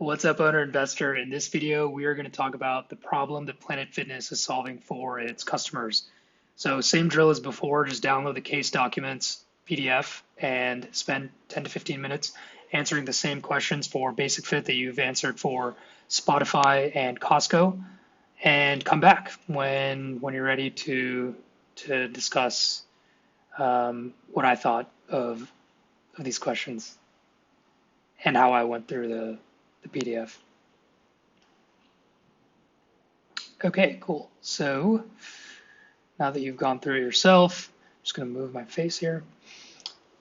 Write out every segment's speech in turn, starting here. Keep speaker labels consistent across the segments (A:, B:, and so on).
A: What's up, owner investor? In this video, we are going to talk about the problem that Planet Fitness is solving for its customers. So same drill as before, just download the case documents PDF and spend 10 to 15 minutes answering the same questions for Basic Fit that you've answered for Spotify and Costco, and come back when you're ready to discuss what I thought of these questions and how I went through the PDF. Okay, cool. So now that you've gone through it yourself, I'm just going to move my face here.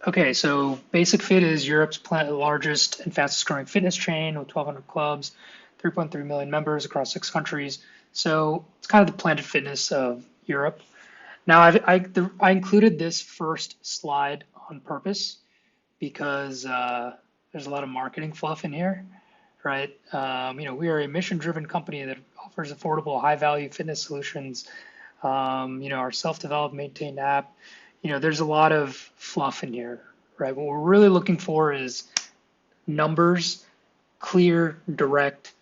A: Okay, so Basic Fit is Europe's largest and fastest growing fitness chain with 1,200 clubs, 3.3 million members across 6 countries. So it's kind of the Planet Fitness of Europe. Now, I included this first slide on purpose because there's a lot of marketing fluff in here, right? We are a mission-driven company that offers affordable, high-value fitness solutions. Our self-developed, maintained app. There's a lot of fluff in here, right? What we're really looking for is numbers, clear, direct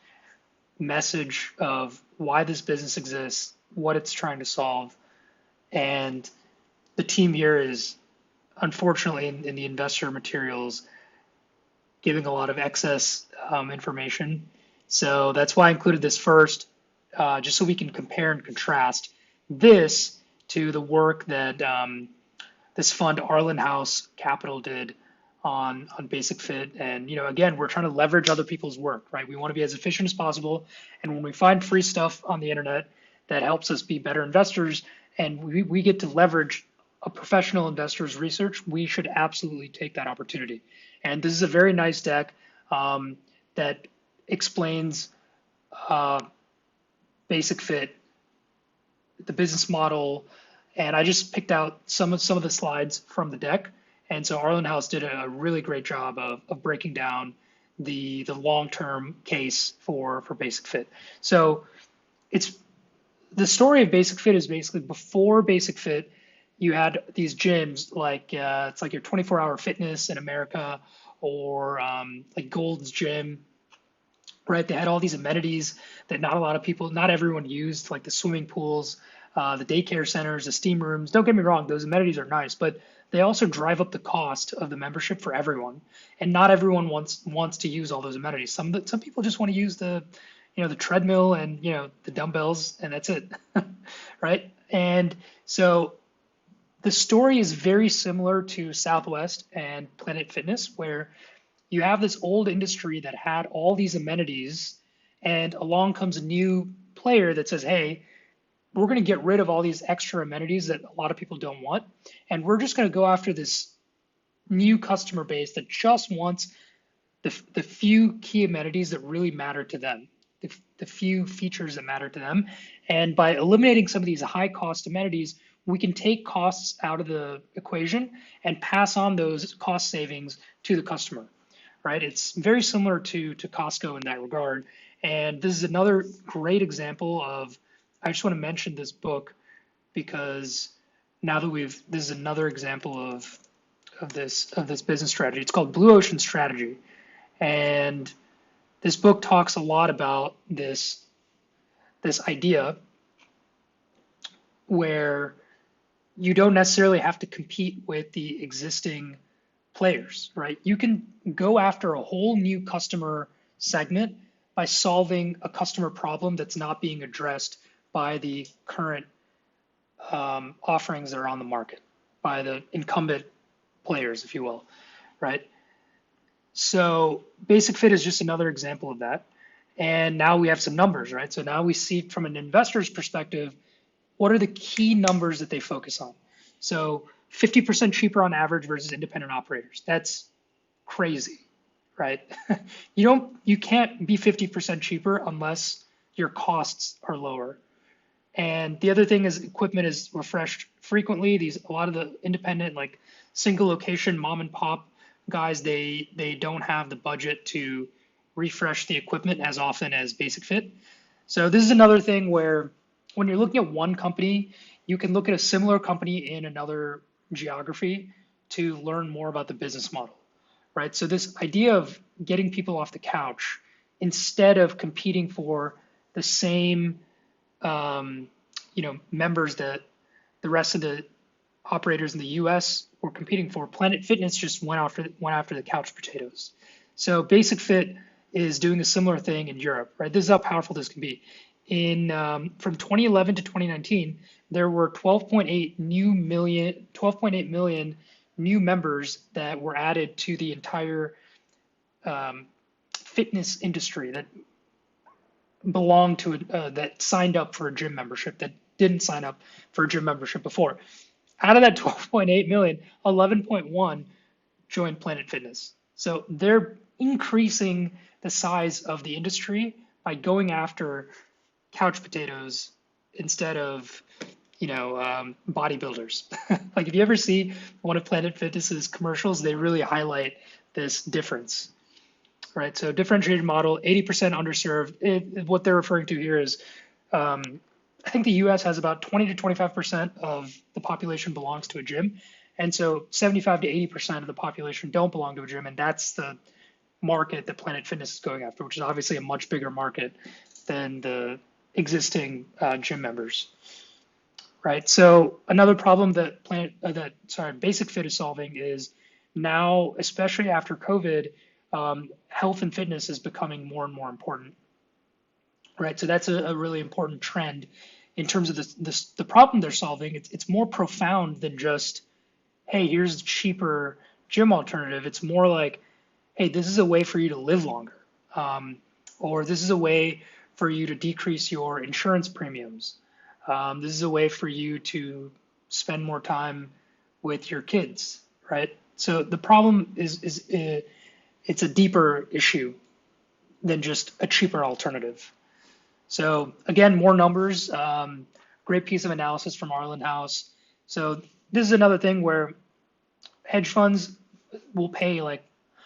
A: message of why this business exists, what it's trying to solve, and the team here is, unfortunately, in the investor materials, giving a lot of excess information. So that's why I included this first, just so we can compare and contrast this to the work that this fund, Arlen House Capital, did on Basic Fit. And, again, we're trying to leverage other people's work, right? We want to be as efficient as possible. And when we find free stuff on the internet that helps us be better investors, and we get to leverage a professional investor's research, we should absolutely take that opportunity. And this is a very nice deck that explains Basic Fit, the business model, and I just picked out some of the slides from the deck. And so Arlen House did a really great job of breaking down the long-term case for Basic Fit. So the story of Basic Fit is basically before Basic Fit, you had these gyms like it's like your 24-hour fitness in America, or like Gold's Gym, right? They had all these amenities that not everyone used, like the swimming pools, the daycare centers, the steam rooms. Don't get me wrong, those amenities are nice, but they also drive up the cost of the membership for everyone, and not everyone wants to use all those amenities. Some people just want to use the treadmill and the dumbbells, and that's it, right? And so the story is very similar to Southwest and Planet Fitness, where you have this old industry that had all these amenities, and along comes a new player that says, hey, we're going to get rid of all these extra amenities that a lot of people don't want, and we're just going to go after this new customer base that just wants the few key amenities that really matter to them, the few features that matter to them. And by eliminating some of these high-cost amenities, we can take costs out of the equation and pass on those cost savings to the customer, right? It's very similar to Costco in that regard. And this is another great example of, I just want to mention this book because now that this is another example of this business strategy. It's called Blue Ocean Strategy. And this book talks a lot about this idea where you don't necessarily have to compete with the existing players, right? You can go after a whole new customer segment by solving a customer problem that's not being addressed by the current offerings that are on the market, by the incumbent players, if you will, right? So Basic Fit is just another example of that. And now we have some numbers, right? So now we see from an investor's perspective, what are the key numbers that they focus on? So 50% cheaper on average versus independent operators. That's crazy, right? You can't be 50% cheaper unless your costs are lower. And the other thing is equipment is refreshed frequently. A lot of the independent, like single location mom and pop guys, they don't have the budget to refresh the equipment as often as Basic Fit. So this is another thing where when you're looking at one company, you can look at a similar company in another geography to learn more about the business model, right? So this idea of getting people off the couch instead of competing for the same members that the rest of the operators in the US were competing for, Planet Fitness just went after the couch potatoes. So Basic Fit is doing a similar thing in Europe, right? This is how powerful this can be. From 2011 to 2019, there were 12.8 million new members that were added to the entire fitness industry that belonged to that signed up for a gym membership that didn't sign up for a gym membership before. Out of that 12.8 million, 11.1 joined Planet Fitness. So they're increasing the size of the industry by going after couch potatoes instead of bodybuilders. Like if you ever see one of Planet Fitness's commercials, they really highlight this difference, right? So differentiated model, 80% underserved. What they're referring to here is, I think the US has about 20 to 25% of the population belongs to a gym. And so 75 to 80% of the population don't belong to a gym. And that's the market that Planet Fitness is going after, which is obviously a much bigger market than the existing gym members, right? So another problem that Basic Fit is solving is now, especially after COVID, health and fitness is becoming more and more important, right? So that's a really important trend in terms of the problem they're solving. It's more profound than just, hey, here's a cheaper gym alternative. It's more like, hey, this is a way for you to live longer, or this is a way for you to decrease your insurance premiums. This is a way for you to spend more time with your kids, right? So the problem is it's a deeper issue than just a cheaper alternative. So again, more numbers, great piece of analysis from Arlen House. So this is another thing where hedge funds will pay like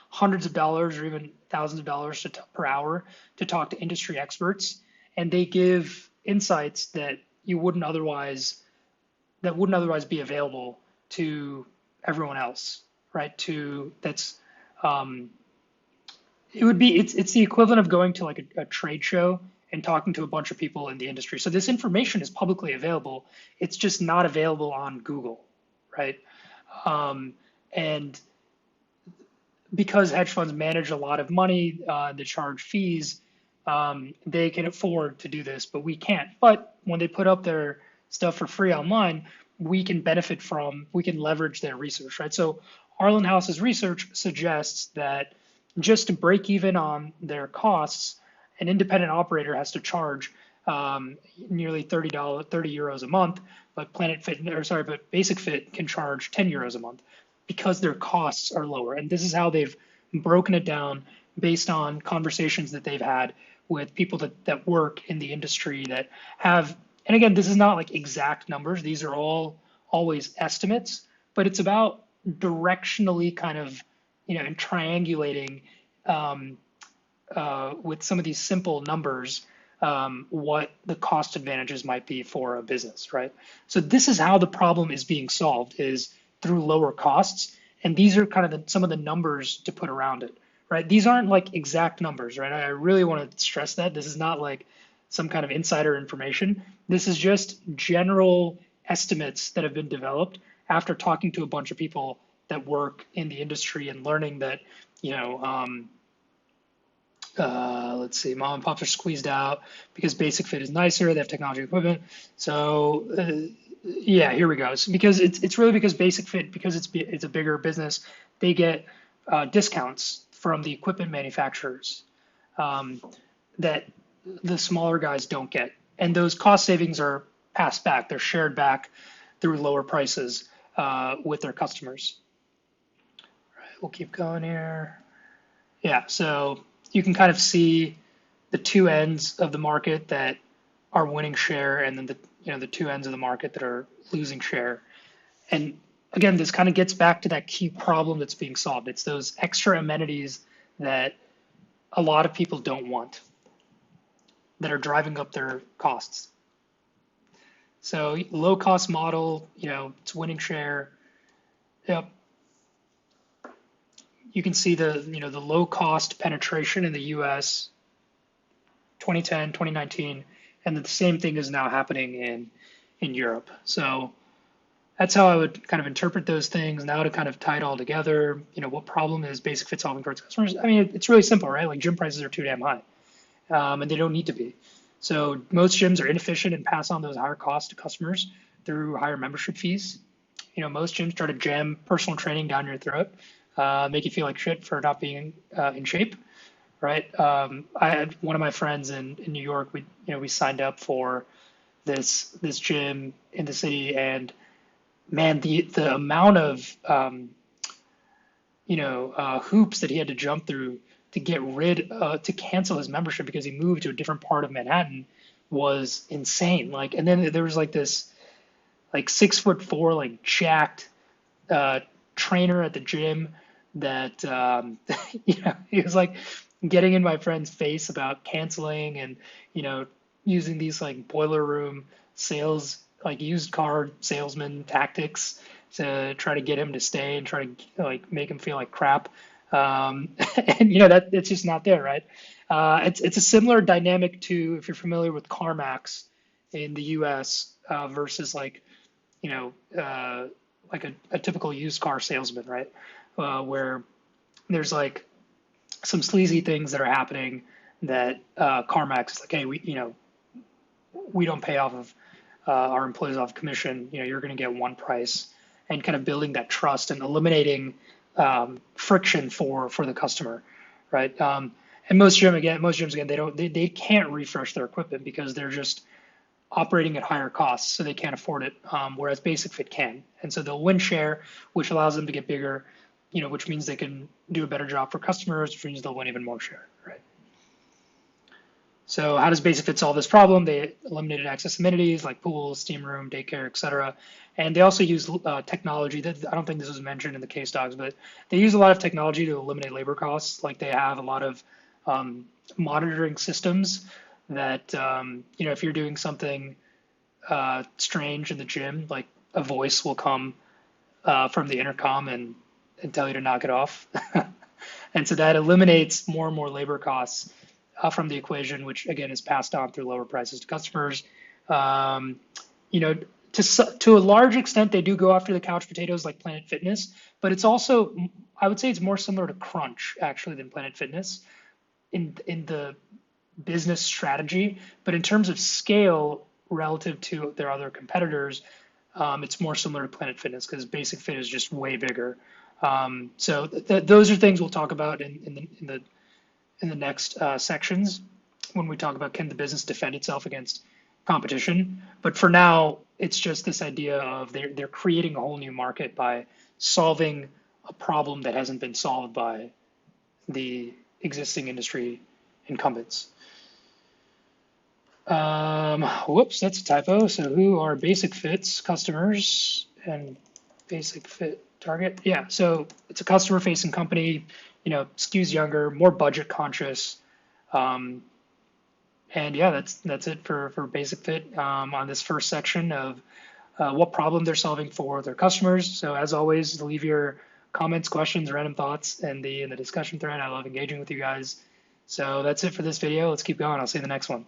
A: hundreds of dollars or even thousands of dollars per hour to talk to industry experts, and they give insights that wouldn't otherwise be available to everyone else, right? It's the equivalent of going to like a trade show and talking to a bunch of people in the industry. So this information is publicly available. It's just not available on Google, right? And because hedge funds manage a lot of money, they charge fees, they can afford to do this, but we can't. But when they put up their stuff for free online, we can leverage their research, right? So Arlen House's research suggests that just to break even on their costs, an independent operator has to charge nearly 30 euros a month, but Basic Fit can charge 10 euros a month because their costs are lower. And this is how they've broken it down based on conversations that they've had with people that work in the industry that have, and again, this is not like exact numbers. These are all always estimates, but it's about directionally kind of, and triangulating with some of these simple numbers, what the cost advantages might be for a business, right? So this is how the problem is being solved, is through lower costs. And these are kind of some of the numbers to put around it, right? These aren't like exact numbers, right? I really want to stress that. This is not like some kind of insider information. This is just general estimates that have been developed after talking to a bunch of people that work in the industry and learning that, let's see, mom and pops are squeezed out because Basic Fit is nicer. They have technology equipment. So yeah, here we go. So because it's really because Basic Fit, because it's a bigger business, they get discounts from the equipment manufacturers that the smaller guys don't get. And those cost savings are passed back. They're shared back through lower prices with their customers. All right, we'll keep going here. Yeah, so you can kind of see the two ends of the market that are winning share, and then the two ends of the market that are losing share. And again, this kind of gets back to that key problem that's being solved. It's those extra amenities that a lot of people don't want, that are driving up their costs. So low cost model, it's winning share. Yep. You can see the low cost penetration in the US 2010, 2019, and the same thing is now happening in Europe. So that's how I would kind of interpret those things. Now to kind of tie it all together, what problem is Basic Fit solving for its customers? I mean, it's really simple, right? Like gym prices are too damn high, and they don't need to be. So most gyms are inefficient and pass on those higher costs to customers through higher membership fees. Most gyms try to jam personal training down your throat, make you feel like shit for not being in shape, right? I had one of my friends in New York. We signed up for this gym in the city, and man, the amount of hoops that he had to jump through to to cancel his membership because he moved to a different part of Manhattan was insane. Like, and then there was like this like 6'4", like jacked trainer at the gym that he was like getting in my friend's face about canceling and using these like boiler room sales, like used car salesman tactics to try to get him to stay and try to like make him feel like crap. And that it's just not there, right? It's a similar dynamic to, if you're familiar with CarMax in the U.S. Versus like like a typical used car salesman, right? Where there's like some sleazy things that are happening that CarMax is like, hey, we don't pay off of our employees off commission. You're going to get one price, and kind of building that trust and eliminating friction for the customer, right? And most gyms again, they can't refresh their equipment because they're just operating at higher costs, so they can't afford it. Whereas Basic Fit can, and so they'll win share, which allows them to get bigger, which means they can do a better job for customers, which means they'll win even more share, right? So how does Basic Fit solve this problem? They eliminated excess amenities like pools, steam room, daycare, etc. And they also use technology that I don't think this was mentioned in the case docs, but they use a lot of technology to eliminate labor costs. Like they have a lot of monitoring systems that, if you're doing something strange in the gym, like a voice will come from the intercom and tell you to knock it off. And so that eliminates more and more labor costs from the equation, which again is passed on through lower prices to customers. To a large extent, they do go after the couch potatoes like Planet Fitness, but it's also, I would say it's more similar to Crunch actually than Planet Fitness in the business strategy. But in terms of scale relative to their other competitors, it's more similar to Planet Fitness because Basic Fit is just way bigger. So those are things we'll talk about in the next sections when we talk about can the business defend itself against competition. But for now, it's just this idea of they're creating a whole new market by solving a problem that hasn't been solved by the existing industry incumbents. Whoops, that's a typo. So who are Basic Fit's customers and Basic Fit target? Yeah, so it's a customer-facing company, skews younger, more budget conscious. And yeah, that's it for Basic Fit on this first section of what problem they're solving for their customers. So as always, leave your comments, questions, random thoughts in the discussion thread. I love engaging with you guys. So that's it for this video. Let's keep going. I'll see you in the next one.